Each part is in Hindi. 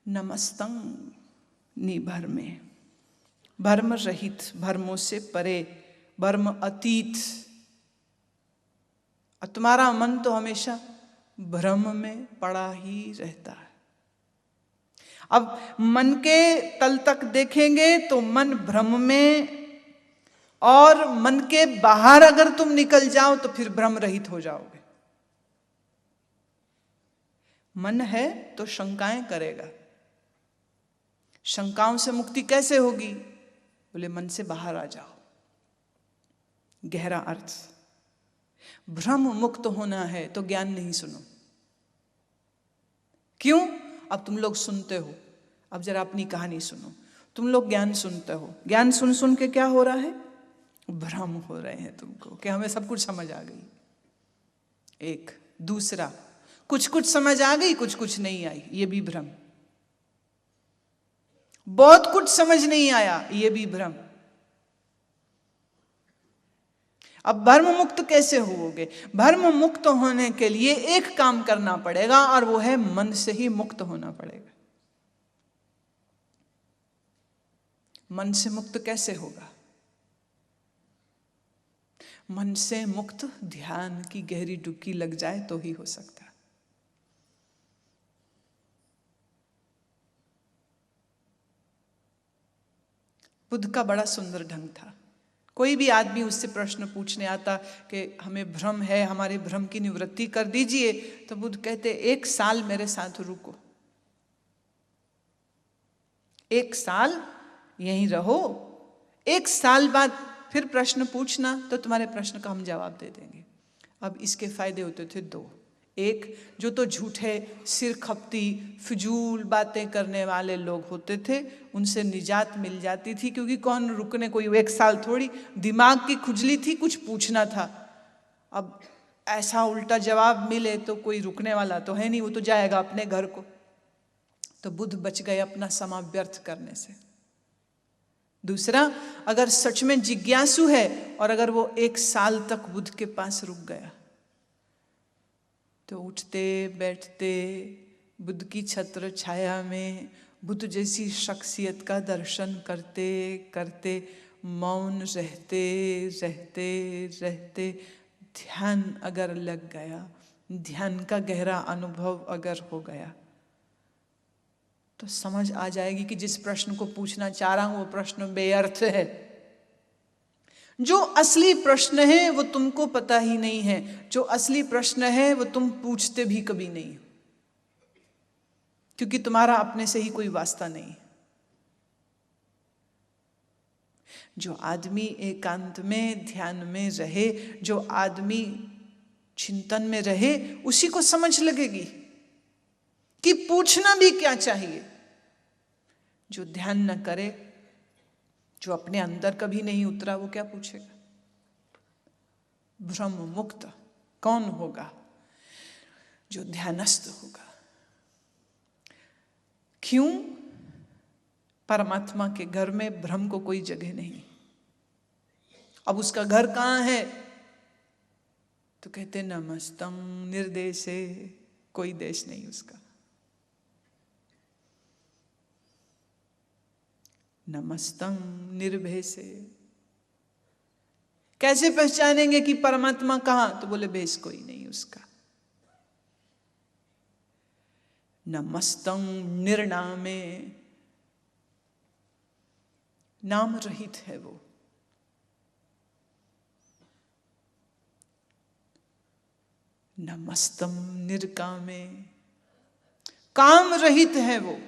नमस्तं निभर्मे, भर्म रहित, भर्मों से परे, भर्म अतीत। और तुम्हारा मन तो हमेशा भ्रम में पड़ा ही रहता है। अब मन के तल तक देखेंगे तो मन भ्रम में, और मन के बाहर अगर तुम निकल जाओ तो फिर भ्रम रहित हो जाओगे। मन है तो शंकाएं करेगा। शंकाओं से मुक्ति कैसे होगी? बोले मन से बाहर आ जाओ। गहरा अर्थ, भ्रम मुक्त होना है तो ज्ञान नहीं सुनो। क्यों? अब तुम लोग सुनते हो, अब जरा अपनी कहानी सुनो। तुम लोग ज्ञान सुनते हो, ज्ञान सुन सुन के क्या हो रहा है? भ्रम हो रहे हैं तुमको कि हमें सब कुछ समझ आ गई। एक दूसरा, कुछ कुछ समझ आ गई, कुछ कुछ नहीं आई, ये भी भ्रम। बहुत कुछ समझ नहीं आया, ये भी भ्रम। अब भ्रम मुक्त कैसे होगे? भ्रम मुक्त होने के लिए एक काम करना पड़ेगा, और वो है मन से ही मुक्त होना पड़ेगा। मन से मुक्त कैसे होगा? मन से मुक्त ध्यान की गहरी डुबकी लग जाए तो ही हो सकता है। बुद्ध का बड़ा सुंदर ढंग था। कोई भी आदमी उससे प्रश्न पूछने आता कि हमें भ्रम है, हमारे भ्रम की निवृत्ति कर दीजिए, तो बुद्ध कहते 1 साल मेरे साथ रुको, 1 साल यहीं रहो, 1 साल बाद फिर प्रश्न पूछना तो तुम्हारे प्रश्न का हम जवाब दे देंगे। अब इसके फायदे होते थे 2। एक, जो तो झूठे सिर खपती फिजूल बातें करने वाले लोग होते थे, उनसे निजात मिल जाती थी, क्योंकि कौन रुकने, कोई 1 साल थोड़ी, दिमाग की खुजली थी, कुछ पूछना था। अब ऐसा उल्टा जवाब मिले तो कोई रुकने वाला तो है नहीं, वो तो जाएगा अपने घर को। तो बुद्ध बच गए अपना समय व्यर्थ करने से। दूसरा, अगर सच में जिज्ञासु है और अगर वो 1 साल तक बुद्ध के पास रुक गया तो उठते बैठते बुद्ध की छत्र छाया में बुद्ध जैसी शख्सियत का दर्शन करते करते, मौन रहते रहते रहते ध्यान अगर लग गया, ध्यान का गहरा अनुभव अगर हो गया, तो समझ आ जाएगी कि जिस प्रश्न को पूछना चाह रहा हूं वो प्रश्न बेअर्थ है। जो असली प्रश्न है वो तुमको पता ही नहीं है, जो असली प्रश्न है वो तुम पूछते भी कभी नहीं, क्योंकि तुम्हारा अपने से ही कोई वास्ता नहीं। जो आदमी एकांत में ध्यान में रहे, जो आदमी चिंतन में रहे, उसी को समझ लगेगी कि पूछना भी क्या चाहिए। जो ध्यान न करे, जो अपने अंदर कभी नहीं उतरा, वो क्या पूछेगा? भ्रम मुक्त कौन होगा? जो ध्यानस्थ होगा। क्यों? परमात्मा के घर में भ्रम को कोई जगह नहीं। अब उसका घर कहां है? तो कहते नमस्तं निर्देशे, कोई देश नहीं उसका। नमस्तं निर्भय से। कैसे पहचानेंगे कि परमात्मा कहां? तो बोले भेष कोई नहीं उसका। नमस्तं निर्नामे, नाम रहित है वो। नमस्तं निर्कामे, काम रहित है वो।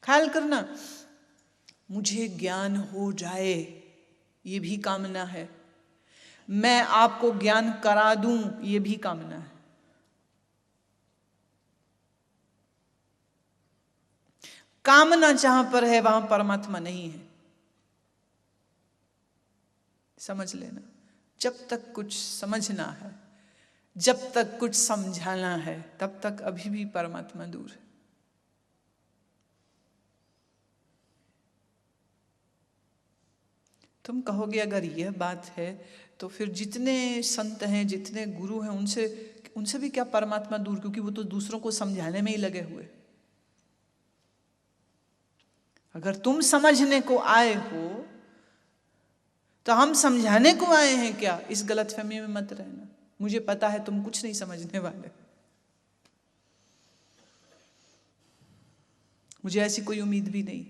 ख्याल करना, मुझे ज्ञान हो जाए ये भी कामना है, मैं आपको ज्ञान करा दूं ये भी कामना है। कामना जहां पर है वहां परमात्मा नहीं है, समझ लेना। जब तक कुछ समझना है, जब तक कुछ समझाना है, तब तक अभी भी परमात्मा दूर है। तुम कहोगे अगर यह बात है तो फिर जितने संत हैं, जितने गुरु हैं, उनसे भी क्या परमात्मा दूर? क्योंकि वो तो दूसरों को समझाने में ही लगे हुए। अगर तुम समझने को आए हो तो हम समझाने को आए हैं क्या? इस गलतफहमी में मत रहना। मुझे पता है तुम कुछ नहीं समझने वाले, मुझे ऐसी कोई उम्मीद भी नहीं।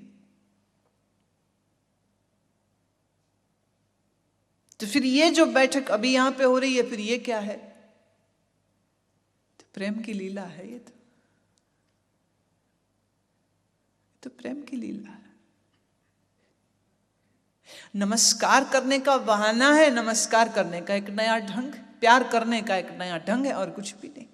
तो फिर ये जो बैठक अभी यहां पे हो रही है, फिर ये क्या है? तो प्रेम की लीला है। ये तो प्रेम की लीला है। नमस्कार करने का बहाना है, नमस्कार करने का एक नया ढंग, प्यार करने का एक नया ढंग है, और कुछ भी नहीं।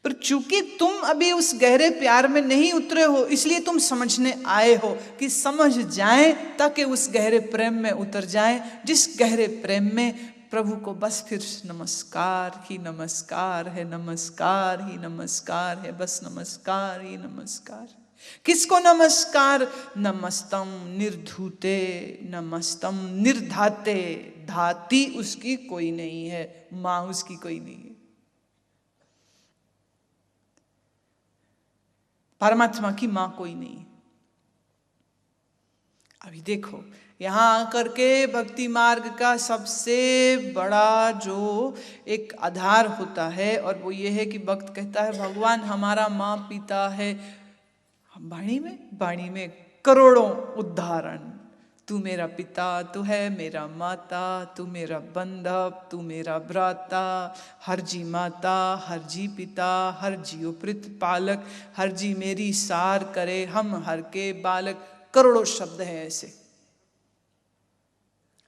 पर चूंकि तुम अभी उस गहरे प्यार में नहीं उतरे हो, इसलिए तुम समझने आए हो कि समझ जाएं ताकि उस गहरे प्रेम में उतर जाएं, जिस गहरे प्रेम में प्रभु को बस फिर नमस्कार ही नमस्कार है, नमस्कार ही नमस्कार है, बस नमस्कार ही नमस्कार। किसको नमस्कार? नमस्तम निर्धूते नमस्तम निर्धाते। धाती उसकी कोई नहीं है, मां उसकी कोई नहीं है। परमात्मा की मां कोई नहीं। अभी देखो, यहां आकर के भक्ति मार्ग का सबसे बड़ा जो एक आधार होता है, और वो ये है कि भक्त कहता है भगवान हमारा मां पिता है। वाणी में करोड़ों उदाहरण। तू मेरा पिता, तू है मेरा माता, तू मेरा बंधव, तू मेरा भ्राता, हर जी माता, हर जी पिता, हर जीव प्रतिपालक, हर जी मेरी सार करे, हम हर के बालक। करोड़ों शब्द हैं ऐसे।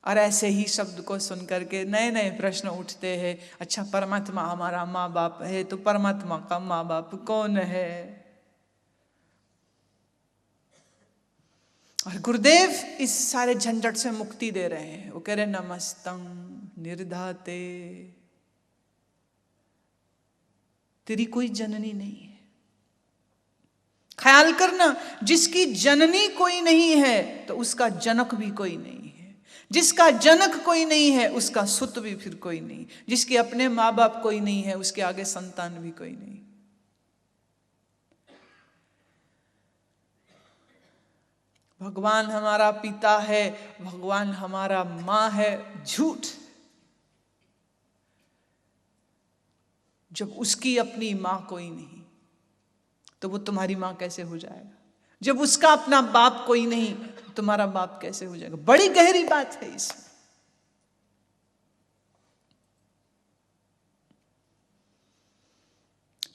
और ऐसे ही शब्द को सुनकर के नए नए प्रश्न उठते हैं। अच्छा, परमात्मा हमारा माँ बाप है, तो परमात्मा का माँ बाप कौन है? और गुरुदेव इस सारे झंझट से मुक्ति दे रहे हैं। वो कह रहे नमस्तं निर्धाते। तेरी कोई जननी नहीं है। ख्याल करना, जिसकी जननी कोई नहीं है तो उसका जनक भी कोई नहीं है। जिसका जनक कोई नहीं है उसका सुत भी फिर कोई नहीं। जिसके अपने माँ बाप कोई नहीं है उसके आगे संतान भी कोई नहीं। भगवान हमारा पिता है, भगवान हमारा मां है, झूठ। जब उसकी अपनी मां कोई नहीं तो वो तुम्हारी मां कैसे हो जाएगा? जब उसका अपना बाप कोई नहीं तो तुम्हारा बाप कैसे हो जाएगा? बड़ी गहरी बात है इसमें।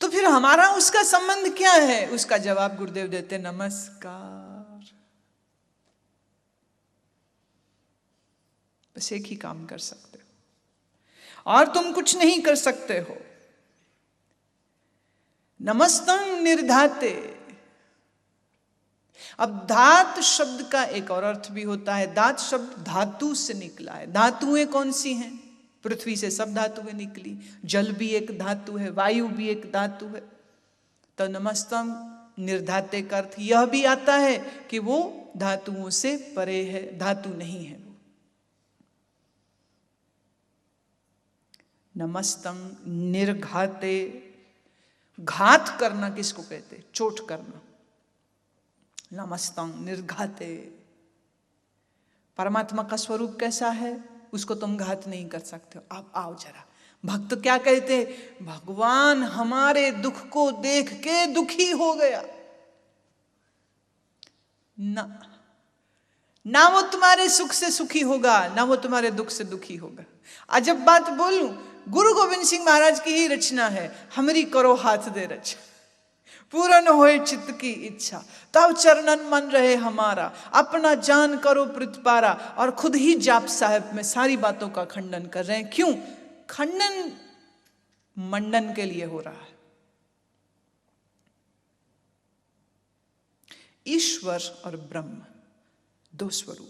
तो फिर हमारा उसका संबंध क्या है? उसका जवाब गुरुदेव देते नमस्कार। बस एक ही काम कर सकते हो और तुम कुछ नहीं कर सकते हो। नमस्तं निर्धाते। अब धात शब्द का एक और अर्थ भी होता है। धात शब्द धातु से निकला है। धातुएं कौन सी हैं? पृथ्वी से सब धातुएं निकली। जल भी एक धातु है, वायु भी एक धातु है। तो नमस्तं निर्धाते का अर्थ यह भी आता है कि वो धातुओं से परे है, धातु नहीं है। नमस्तं निर्घाते। घात करना किसको कहते? चोट करना। नमस्तं निर्घाते। परमात्मा का स्वरूप कैसा है उसको तुम घात नहीं कर सकते हो। अब आओ जरा, भक्त क्या कहते? भगवान हमारे दुख को देख के दुखी हो गया। ना वो तुम्हारे सुख से सुखी होगा, ना वो तुम्हारे दुख से दुखी होगा। अजब बात बोलूं, गुरु गोविंद सिंह महाराज की ही रचना है, हमरी करो हाथ दे रच, पूर्ण होए चित्त की इच्छा, तब चरणन मन रहे हमारा, अपना जान करो प्रतिपारा। और खुद ही जाप साहब में सारी बातों का खंडन कर रहे हैं। क्यों खंडन? मंडन के लिए हो रहा है। ईश्वर और ब्रह्म दो स्वरूप।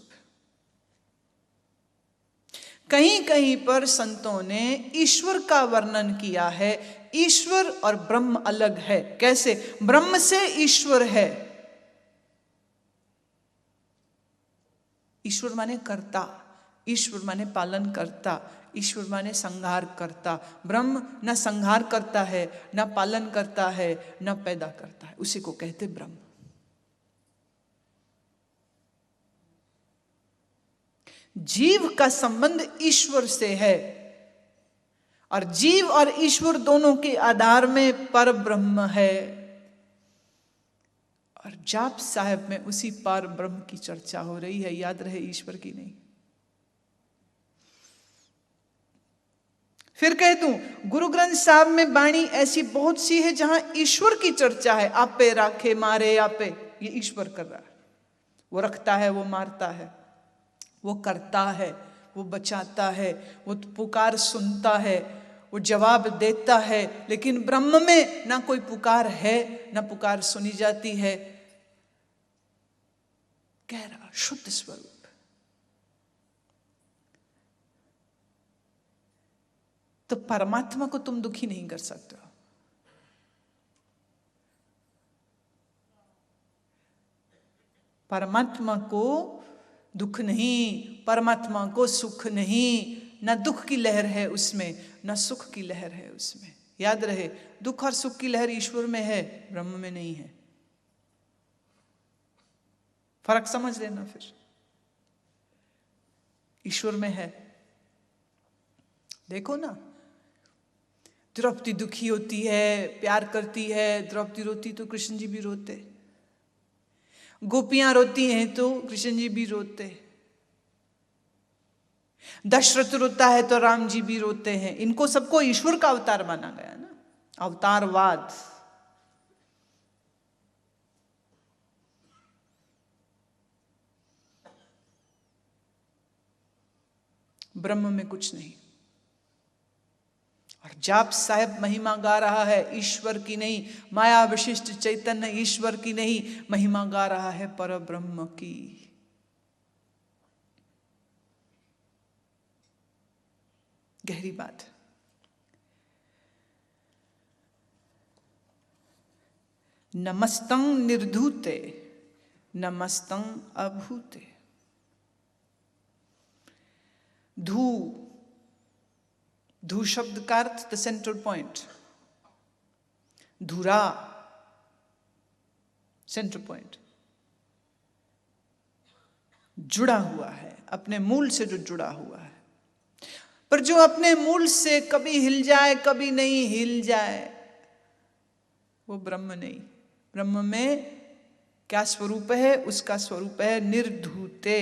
कहीं कहीं पर संतों ने ईश्वर का वर्णन किया है। ईश्वर और ब्रह्म अलग है। कैसे? ब्रह्म से ईश्वर है। ईश्वर माने कर्ता, ईश्वर माने पालन करता, ईश्वर माने संहार करता। ब्रह्म न संहार करता है, न पालन करता है, न पैदा करता है, उसी को कहते ब्रह्म। जीव का संबंध ईश्वर से है और जीव और ईश्वर दोनों के आधार में पर ब्रह्म है। और जाप साहब में उसी पर ब्रह्म की चर्चा हो रही है, याद रहे, ईश्वर की नहीं। फिर कह दूं, गुरु ग्रंथ साहब में बाणी ऐसी बहुत सी है जहां ईश्वर की चर्चा है। आपे राखे मारे आपे, ये ईश्वर कर रहा है। वो रखता है, वो मारता है, वो करता है, वो बचाता है, वो पुकार सुनता है, वो जवाब देता है। लेकिन ब्रह्म में ना कोई पुकार है, ना पुकार सुनी जाती है। गहरा शुद्ध स्वरूप। तो परमात्मा को तुम दुखी नहीं कर सकते हो। परमात्मा को दुख नहीं, परमात्मा को सुख नहीं। ना दुख की लहर है उसमें, ना सुख की लहर है उसमें। याद रहे, दुख और सुख की लहर ईश्वर में है, ब्रह्म में नहीं है। फर्क समझ लेना। फिर ईश्वर में है। देखो ना, द्रौपदी दुखी होती है, प्यार करती है। द्रौपदी रोती तो कृष्ण जी भी रोते, गोपियां रोती हैं तो कृष्ण जी भी रोते, दशरथ रोता है तो राम जी भी रोते हैं। इनको सबको ईश्वर का अवतार माना गया ना, अवतारवाद। ब्रह्म में कुछ नहीं। और जाप साहब महिमा गा रहा है ईश्वर की नहीं, माया विशिष्ट चैतन्य ईश्वर की नहीं, महिमा गा रहा है पर ब्रह्म की। गहरी बात। नमस्तं निर्धूते नमस्तं अभूते। धू, धू शब्द का अर्थ द सेंट्रल पॉइंट, धुरा सेंट्रल पॉइंट, जुड़ा हुआ है, अपने मूल से जो जुड़ा हुआ है। पर जो अपने मूल से कभी हिल जाए, कभी नहीं हिल जाए, वो ब्रह्म नहीं। ब्रह्म में क्या स्वरूप है? उसका स्वरूप है निर्धूते,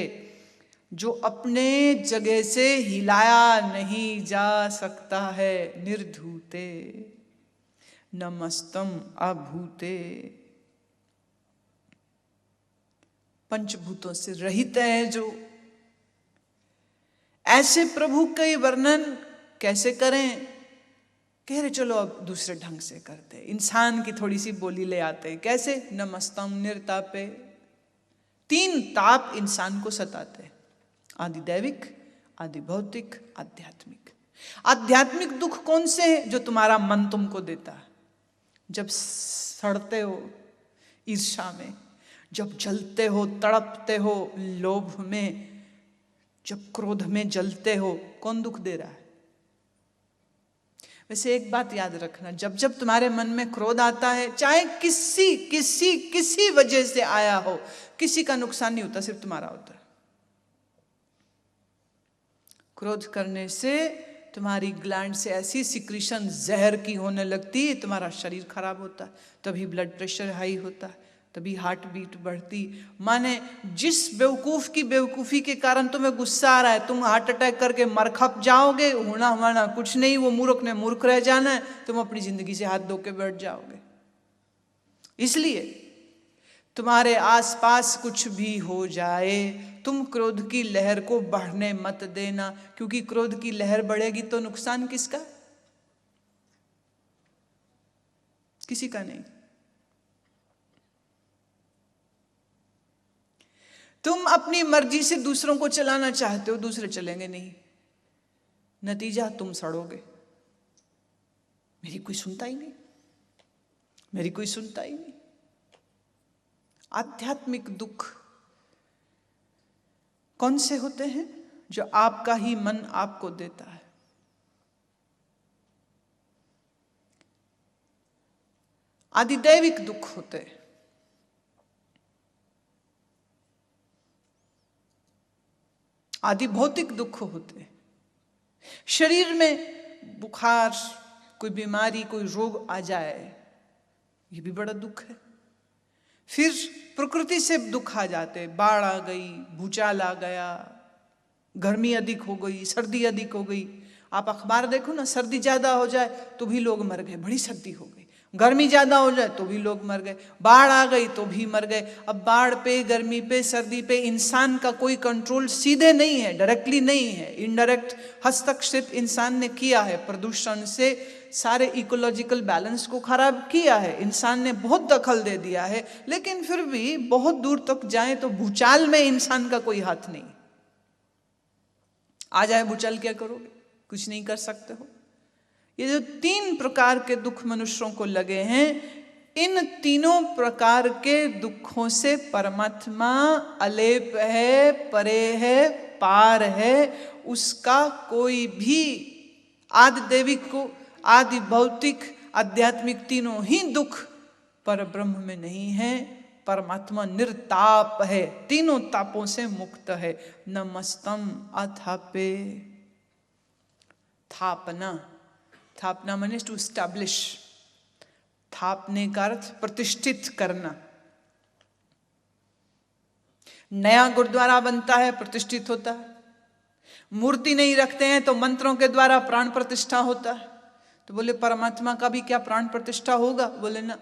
जो अपने जगह से हिलाया नहीं जा सकता है। निर्धूते नमस्तं अभूते, पंचभूतों से रहित है जो। ऐसे प्रभु का वर्णन कैसे करें? कह रहे चलो अब दूसरे ढंग से करते, इंसान की थोड़ी सी बोली ले आते। कैसे? नमस्तं निर्तापे। 3 ताप इंसान को सताते, आदि दैविक, आदि भौतिक, आध्यात्मिक। आध्यात्मिक दुख कौन से है? जो तुम्हारा मन तुमको देता है। जब सड़ते हो ईर्ष्या में, जब जलते हो, तड़पते हो लोभ में, जब क्रोध में जलते हो, कौन दुख दे रहा है? वैसे एक बात याद रखना, जब जब तुम्हारे मन में क्रोध आता है, चाहे किसी वजह से आया हो, किसी का नुकसान नहीं होता, सिर्फ तुम्हारा होता है। क्रोध करने से तुम्हारी ग्लैंड से ऐसी सिक्रीशन जहर की होने लगती है, तुम्हारा शरीर खराब होता है, तभी ब्लड प्रेशर हाई होता है, तभी हार्ट बीट बढ़ती। माने जिस बेवकूफ की बेवकूफी के कारण तुम्हें गुस्सा आ रहा है, तुम हार्ट अटैक करके मर खप जाओगे, होना हमारा कुछ नहीं, वो मूर्ख ने मूर्ख रह जाना है, तुम अपनी जिंदगी से हाथ धो के बैठ जाओगे। इसलिए तुम्हारे आसपास कुछ भी हो जाए, तुम क्रोध की लहर को बढ़ने मत देना, क्योंकि क्रोध की लहर बढ़ेगी तो नुकसान किसका? किसी का नहीं। तुम अपनी मर्जी से दूसरों को चलाना चाहते हो, दूसरे चलेंगे नहीं, नतीजा तुम सड़ोगे। मेरी कोई सुनता ही नहीं, मेरी कोई सुनता ही नहीं। आध्यात्मिक दुख कौन से होते हैं? जो आपका ही मन आपको देता है। आदिदैविक दुख होते हैं, आदि भौतिक दुख होते हैं। शरीर में बुखार, कोई बीमारी, कोई रोग आ जाए, ये भी बड़ा दुख है। फिर प्रकृति से दुख आ जाते, बाढ़ आ गई, भूचाल आ गया, गर्मी अधिक हो गई, सर्दी अधिक हो गई। आप अखबार देखो ना, सर्दी ज्यादा हो जाए तो भी लोग मर गए, बड़ी सर्दी हो गई। गर्मी ज्यादा हो जाए तो भी लोग मर गए, बाढ़ आ गई तो भी मर गए। अब बाढ़ पे, गर्मी पे, सर्दी पे इंसान का कोई कंट्रोल सीधे नहीं है, डायरेक्टली नहीं है, इनडायरेक्ट हस्तक्षेप इंसान ने किया है। प्रदूषण से सारे इकोलॉजिकल बैलेंस को खराब किया है, इंसान ने बहुत दखल दे दिया है। लेकिन फिर भी बहुत दूर तक जाए तो भूचाल में इंसान का कोई हाथ नहीं। आ जाए भूचाल, क्या करोगे? कुछ नहीं कर सकते हो। ये जो 3 प्रकार के दुख मनुष्यों को लगे हैं, इन तीनों प्रकार के दुखों से परमात्मा अलेप है, परे है, पार है। उसका कोई भी आदि दैविक को, आदि भौतिक, आध्यात्मिक तीनों ही दुख पर ब्रह्म में नहीं है। परमात्मा निर्ताप है, तीनों तापों से मुक्त है। नमस्तम अथापे। थापना, थापना माने टू स्टैब्लिश। थापने का अर्थ प्रतिष्ठित करना। नया गुरुद्वारा बनता है, प्रतिष्ठित होता है। मूर्ति नहीं रखते हैं तो मंत्रों के द्वारा प्राण प्रतिष्ठा होता है। तो बोले परमात्मा का भी क्या प्राण प्रतिष्ठा होगा? बोले ना,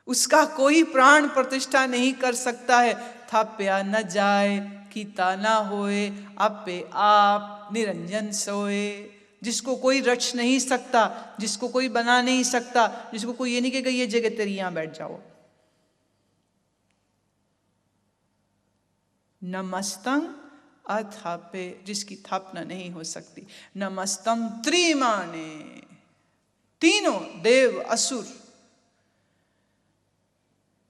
उसका कोई प्राण प्रतिष्ठा नहीं कर सकता है। थाप्या न जाए, कीता ना होए, आपे आप निरंजन सोए। जिसको कोई रच नहीं सकता, जिसको कोई बना नहीं सकता, जिसको कोई ये नहीं कहेगा ये जगह तेरी यहां बैठ जाओ। नमस्तं अथापे, जिसकी थापना नहीं हो सकती। नमस्तम त्रिमाने, तीनों देव असुर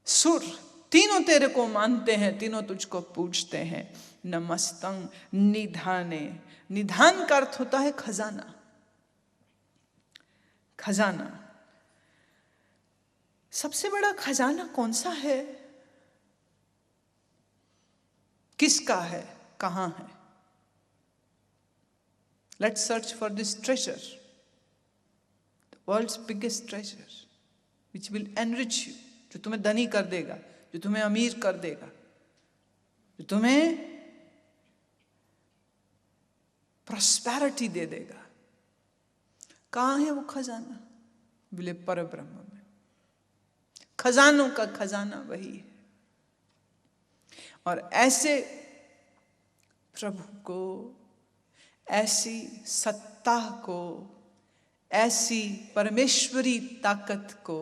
सुर तीनों तेरे को मानते हैं, तीनों तुझको पूजते हैं। नमस्तं निधाने, निधान का अर्थ होता है खजाना। खजाना, सबसे बड़ा खजाना कौन सा है? किसका है? कहां है? Let's search for this treasure, the world's biggest treasure, which will enrich you, जो तुम्हें धनी कर देगा, जो तुम्हें अमीर कर देगा, जो तुम्हें प्रॉस्पेरिटी दे देगा। कहां है वो खजाना? बोले पर ब्रह्म में। खजानों का खजाना वही है। और ऐसे प्रभु को, ऐसी सत्ता को, ऐसी परमेश्वरी ताकत को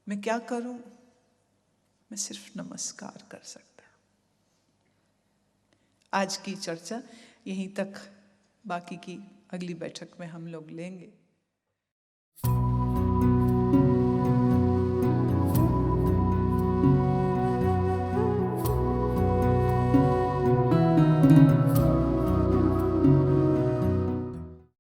मैं क्या करूं? मैं सिर्फ नमस्कार कर सकता। आज की चर्चा यहीं तक, बाकी की अगली बैठक में हम लोग लेंगे।